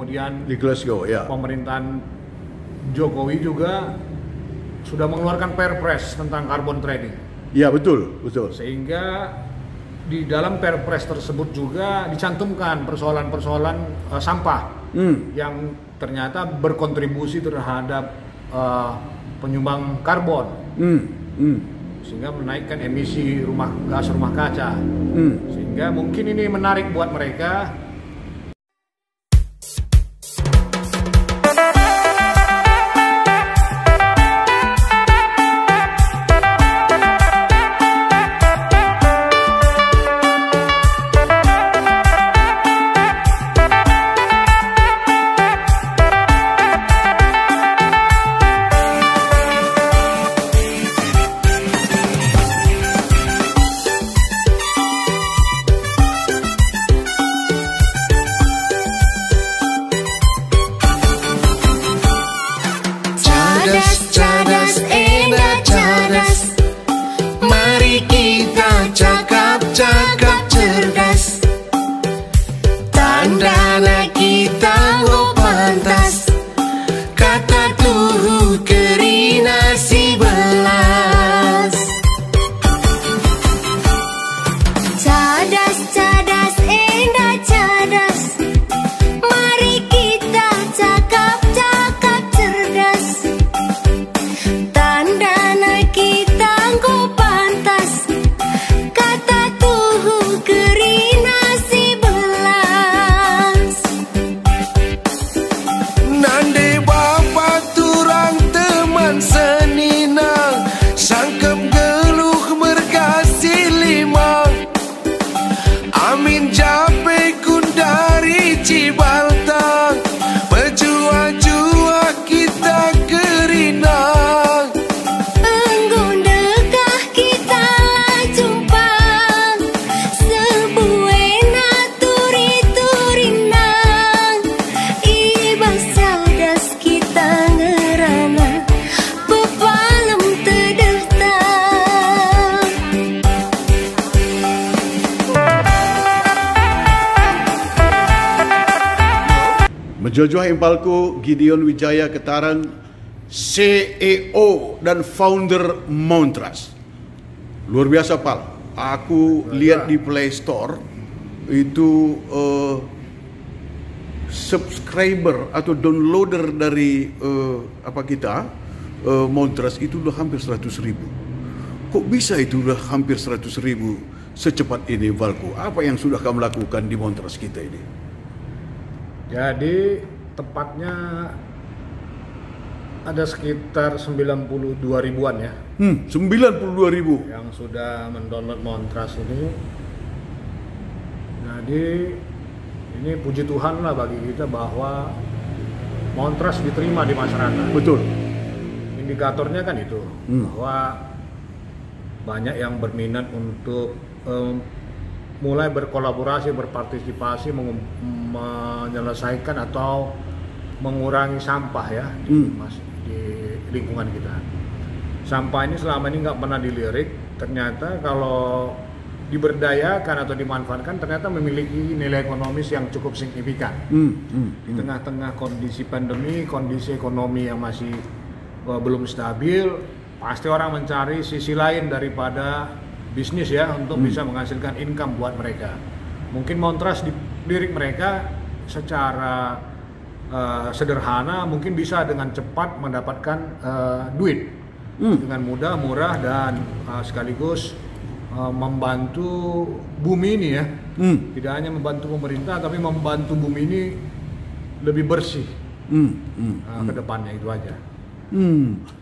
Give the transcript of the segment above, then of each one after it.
kemudian di Glasgow ya. Pemerintahan Jokowi juga sudah mengeluarkan Perpres tentang carbon trading. Ya betul. Sehingga di dalam Perpres tersebut juga dicantumkan persoalan-persoalan sampah yang ternyata berkontribusi terhadap penyumbang karbon, sehingga menaikkan emisi gas rumah kaca. Sehingga mungkin ini menarik buat mereka. Cadas, enak cadas. Mari kita cakap-cakap cerdas. Tandana kita pantas. Kata tuhu kerina si belas. Cadas, enak cadas. Mari kita cakap-cakap cerdas. Tandana kita go pantas. Kata tuhu kerina si belas. Nande bapa turang teman seninang. Sangkep geluh berkasih limang. Amin jape kundari Cibaltang. Pejua-jua kita kerinang. Penggundekah kita jumpa. Sebuena turi-turinang. Ibas cadas kita ngerana. Bepalem tedehta. Menjojoh impalku Gideon Wijaya Ketaran, CEO dan founder Montras. Luar biasa Pal. Aku lihat di Play Store itu subscriber atau downloader dari Montras itu udah hampir 100.000. Kok bisa itu udah hampir 100.000 secepat ini Valku? Apa yang sudah kamu lakukan di Montras kita ini? Jadi tepatnya ada sekitar 92 ribuan ya 92.000 yang sudah mendownload Montras ini. Jadi ini puji Tuhan lah bagi kita bahwa Montras diterima di masyarakat. Betul. Indikatornya kan itu bahwa banyak yang berminat untuk mulai berkolaborasi, berpartisipasi, menyelesaikan atau mengurangi sampah ya di lingkungan kita. Sampah ini selama ini nggak pernah dilirik. Ternyata kalau diberdayakan atau dimanfaatkan ternyata memiliki nilai ekonomis yang cukup signifikan. Di tengah-tengah kondisi pandemi, kondisi ekonomi yang masih belum stabil, pasti orang mencari sisi lain daripada bisnis ya untuk bisa menghasilkan income buat mereka. Mungkin Montras di lirik mereka secara sederhana mungkin bisa dengan cepat mendapatkan duit dengan mudah, murah dan sekaligus membantu bumi ini ya. Tidak hanya membantu pemerintah tapi membantu bumi ini lebih bersih ke depannya, itu aja.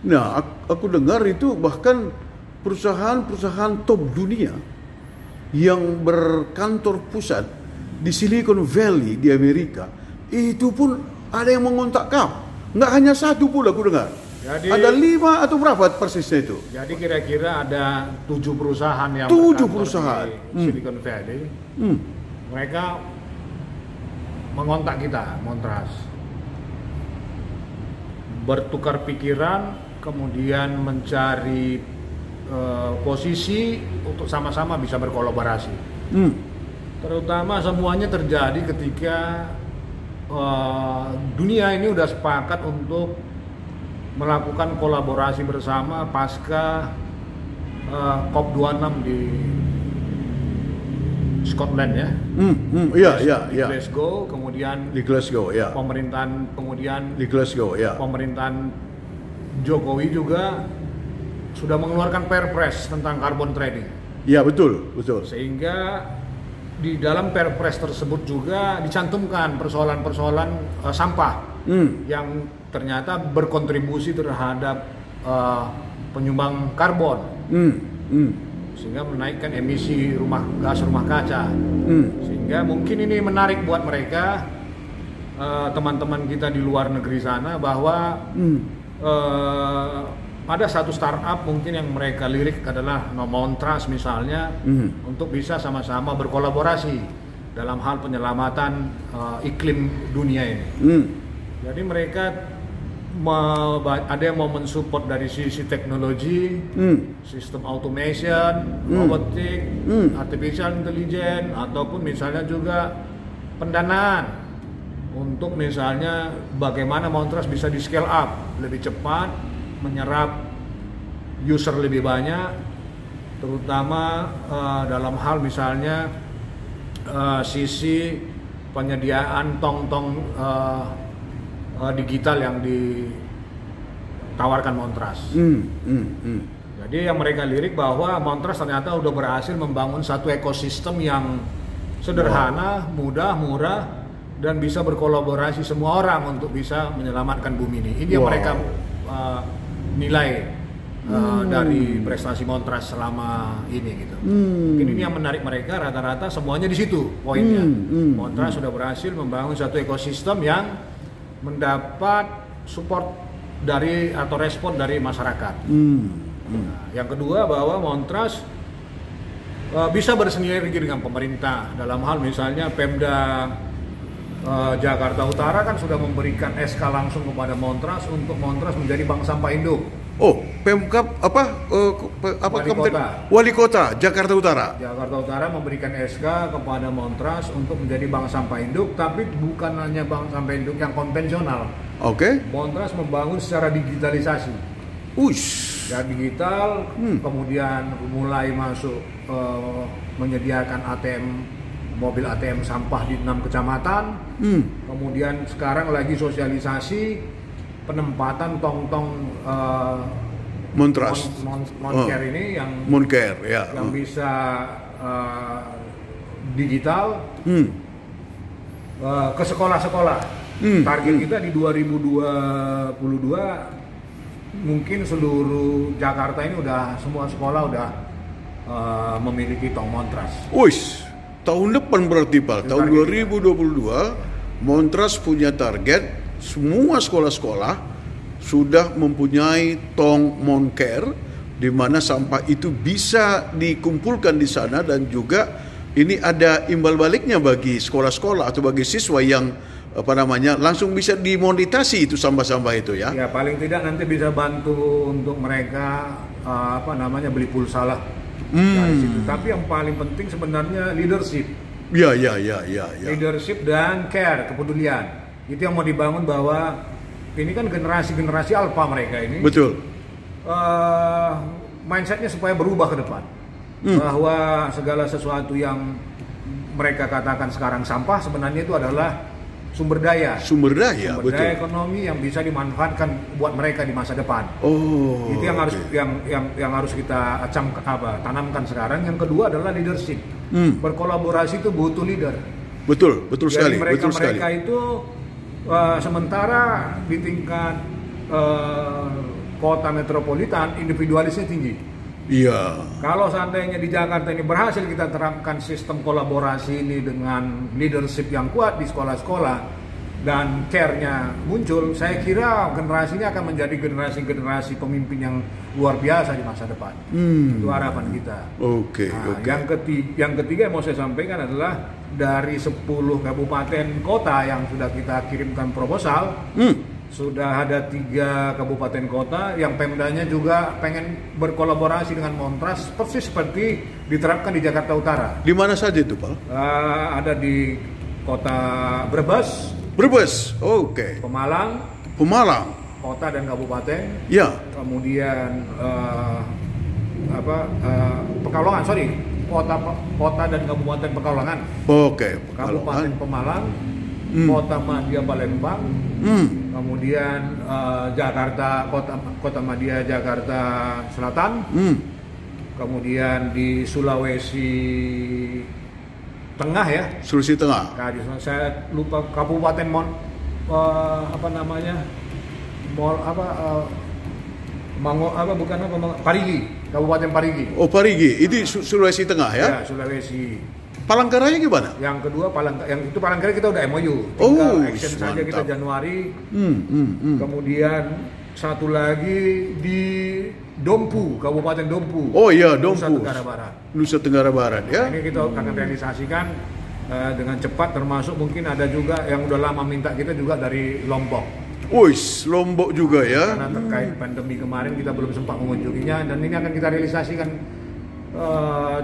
Nah, aku dengar itu bahkan perusahaan-perusahaan top dunia yang berkantor pusat di Silicon Valley di Amerika itu pun ada yang mengontak kau. Nggak hanya satu pula aku dengar. Jadi, ada 5 atau berapa persisnya itu? Jadi kira-kira ada 7 perusahaan yang 7 perusahaan di Silicon Valley. Mereka mengontak kita, Montras, bertukar pikiran, kemudian mencari posisi untuk sama-sama bisa berkolaborasi. Terutama semuanya terjadi ketika dunia ini udah sepakat untuk melakukan kolaborasi bersama pasca COP26 di Scotland ya. Di Glasgow, kemudian di Glasgow ya. Di Glasgow ya. Pemerintahan Jokowi juga sudah mengeluarkan Perpres tentang carbon trading. Ya, betul. Sehingga di dalam Perpres tersebut juga dicantumkan persoalan-persoalan sampah yang ternyata berkontribusi terhadap penyumbang karbon. Sehingga menaikkan emisi gas rumah kaca. Sehingga mungkin ini menarik buat mereka, teman-teman kita di luar negeri sana, bahwa ada satu startup mungkin yang mereka lirik adalah Montras misalnya, untuk bisa sama-sama berkolaborasi dalam hal penyelamatan iklim dunia ini. Jadi mereka ada yang mau mensupport dari sisi teknologi, sistem automation, robotik, artificial intelligence, ataupun misalnya juga pendanaan untuk misalnya bagaimana Montras bisa di scale up lebih cepat, menyerap user lebih banyak, terutama dalam hal misalnya sisi penyediaan tong-tong digital yang ditawarkan Montras. Jadi yang mereka lirik bahwa Montras ternyata udah berhasil membangun satu ekosistem yang sederhana, mudah, murah, dan bisa berkolaborasi semua orang untuk bisa menyelamatkan bumi ini. Ini yang mereka nilai dari prestasi Montras selama ini gitu. Mungkin ini yang menarik mereka, rata-rata semuanya di situ poinnya. Montras sudah berhasil membangun satu ekosistem yang mendapat support dari atau respon dari masyarakat. Nah, yang kedua bahwa Montras bisa bersinergi dengan pemerintah dalam hal misalnya Pemda Jakarta Utara kan sudah memberikan SK langsung kepada Montras untuk Montras menjadi bank sampah induk. Pemkab Wali Kota Jakarta Utara. Jakarta Utara memberikan SK kepada Montras untuk menjadi bank sampah induk, tapi bukan hanya bank sampah induk yang konvensional. Montras membangun secara digitalisasi. Ya, digital, kemudian mulai masuk menyediakan mobil ATM sampah di 6 kecamatan. Kemudian sekarang lagi sosialisasi penempatan tong-tong Montras Moncare ini yang bisa digital ke sekolah-sekolah. Target kita di 2022 mungkin seluruh Jakarta ini semua sekolah udah memiliki tong Montras. Tahun depan berarti Pak, tahun 2022 Montras punya target semua sekolah-sekolah sudah mempunyai tong Moncare, di mana sampah itu bisa dikumpulkan di sana, dan juga ini ada imbal baliknya bagi sekolah-sekolah atau bagi siswa yang langsung bisa dimonetasi itu sampah-sampah itu ya. Ya, paling tidak nanti bisa bantu untuk mereka beli pulsa lah. Dari situ. Tapi yang paling penting sebenarnya leadership. Ya. Leadership dan care, kepedulian. Itu yang mau dibangun, bahwa ini kan generasi alpha mereka ini. Betul. Mindsetnya supaya berubah ke depan. Bahwa segala sesuatu yang mereka katakan sekarang sampah sebenarnya itu adalah sumber daya betul. Ekonomi yang bisa dimanfaatkan buat mereka di masa depan. Itu yang harus yang harus kita tanamkan sekarang. Yang kedua adalah leadership. Berkolaborasi itu butuh leader. Betul sekali. Jadi mereka itu sementara di tingkat kota metropolitan individualisnya tinggi. Iya. Kalau seandainya di Jakarta ini berhasil kita terapkan sistem kolaborasi ini dengan leadership yang kuat di sekolah-sekolah dan care-nya muncul, saya kira generasi ini akan menjadi generasi pemimpin yang luar biasa di masa depan. Itu harapan kita. Oke. Yang ketiga yang mau saya sampaikan adalah dari 10 kabupaten kota yang sudah kita kirimkan proposal, sudah ada 3 kabupaten kota yang Pemdanya juga pengen berkolaborasi dengan Montras persis seperti diterapkan di Jakarta Utara. Di mana saja itu, Pak? Ada di kota Brebes, Brebes, oke. Pemalang, kota dan kabupaten. Ya. Kemudian Pekalongan, kota dan kabupaten Pekalongan. Oke, Kabupaten Pemalang, Kota Madya Palembang. Kemudian Jakarta, kota Madya Jakarta Selatan. Kemudian di Sulawesi Tengah ya. Sulawesi Tengah. Nah, saya lupa kabupaten Parigi, Kabupaten Parigi. Oh, Parigi, itu Sulawesi Tengah ya? Ya, Sulawesi. Palangkaraya gimana? Yang kedua Palangkaraya kita udah MOU. Tinggal action saja kita Januari. Kemudian satu lagi di Dompu, Kabupaten Dompu. Oh iya, Dompu. Nusa Tenggara Barat ya. Ini kita akan realisasikan dengan cepat, termasuk mungkin ada juga yang udah lama minta kita juga dari Lombok. Lombok juga ya. Karena terkait pandemi kemarin kita belum sempat mengunjunginya, dan ini akan kita realisasikan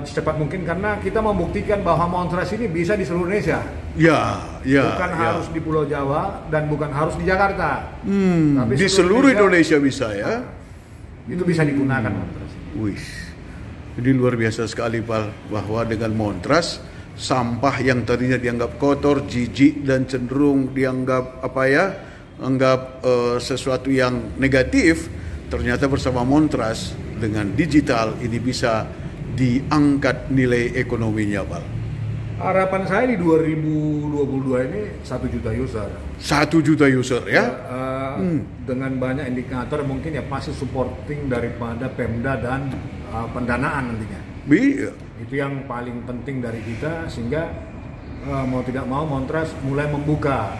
secepat mungkin, karena kita membuktikan bahwa Montras ini bisa di seluruh Indonesia. Bukan harus di Pulau Jawa dan bukan harus di Jakarta. Tapi di seluruh Indonesia bisa ya. Itu bisa digunakan Montras. Jadi luar biasa sekali Pak, bahwa dengan Montras sampah yang tadinya dianggap kotor, jijik dan cenderung dianggap sesuatu yang negatif, ternyata bersama Montras dengan digital ini bisa diangkat nilai ekonominya, Pak. Harapan saya di 2022 ini 1 juta user. 1 juta user ya? Dengan banyak indikator, mungkin ya pasti supporting daripada Pemda dan pendanaan nantinya. Itu yang paling penting dari kita, sehingga mau tidak mau Montras mulai membuka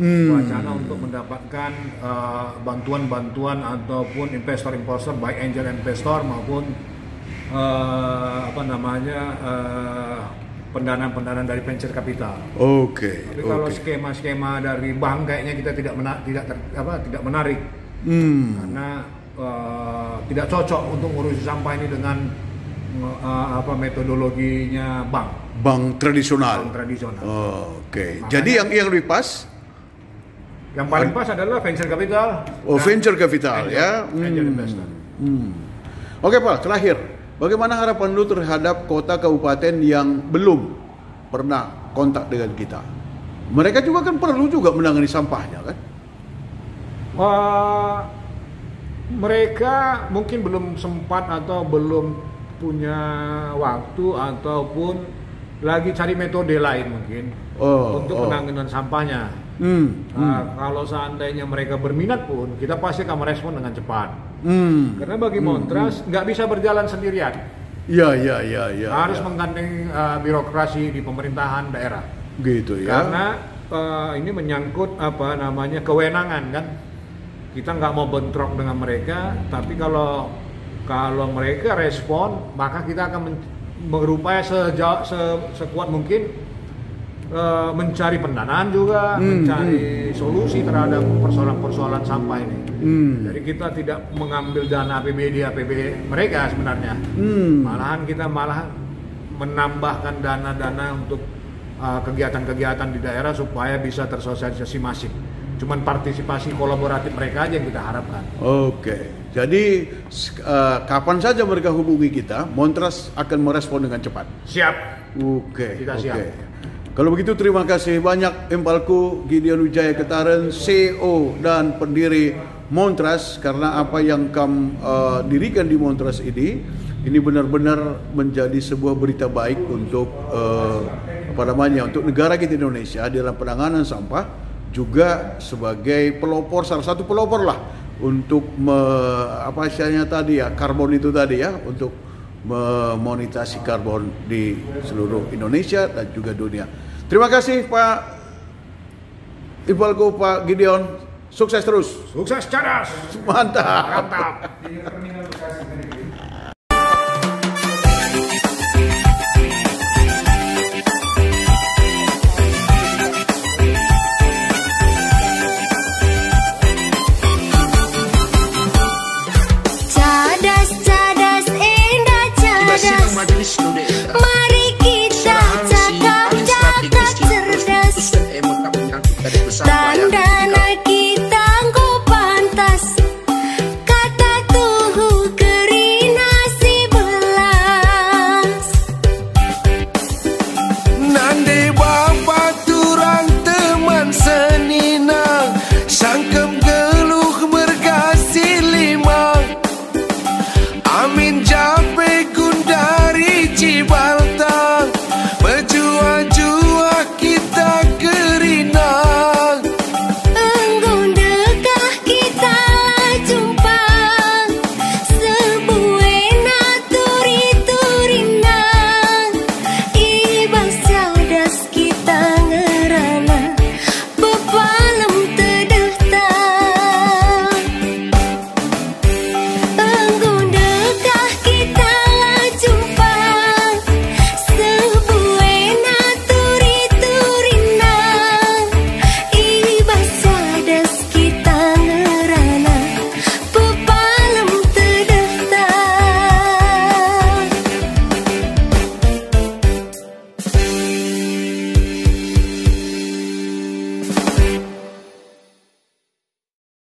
wacana untuk mendapatkan bantuan-bantuan ataupun investor-investor, baik angel investor maupun pendanaan dari venture capital. Tapi kalau skema-skema dari bank kayaknya kita tidak menarik. Karena tidak cocok untuk ngurusi sampah ini dengan metodologinya bank tradisional. Jadi yang lebih pas, yang paling pas adalah venture capital. Venture capital ya. Angel investor. Oke Pak, terakhir, bagaimana harapan lu terhadap kota kabupaten yang belum pernah kontak dengan kita? Mereka juga kan perlu juga menangani sampahnya kan? Mereka mungkin belum sempat atau belum punya waktu ataupun lagi cari metode lain mungkin untuk penanganan sampahnya. Kalau seandainya mereka berminat pun, kita pasti akan merespon dengan cepat. Karena bagi Montras nggak bisa berjalan sendirian. Harus menggandeng birokrasi di pemerintahan daerah. Gitu ya. Karena ini menyangkut kewenangan kan. Kita nggak mau bentrok dengan mereka, tapi kalau mereka respon, maka kita akan berupaya sekuat mungkin mencari pendanaan juga, mencari solusi terhadap persoalan-persoalan sampah ini. Jadi kita tidak mengambil dana APBD mereka sebenarnya. Malahan kita menambahkan dana-dana untuk kegiatan-kegiatan di daerah supaya bisa tersosialisasi masif. Cuman partisipasi kolaboratif mereka aja yang kita harapkan. Jadi kapan saja mereka hubungi kita, Montras akan merespon dengan cepat. Siap. Kita siap. Kalau begitu terima kasih banyak Empalku Gideon Wijaya Ketaren, CEO dan pendiri Montras, karena apa yang kamu dirikan di Montras ini benar-benar menjadi sebuah berita baik untuk untuk negara kita Indonesia dalam penanganan sampah, juga sebagai pelopor, salah satu pelopor lah untuk karbon itu tadi ya, untuk memonetasi karbon di seluruh Indonesia dan juga dunia. Terima kasih Pak Empalku, Pak Gideon, sukses terus. Sukses cerdas. Mantap. Cadas, indah cadas. Majelis Studio.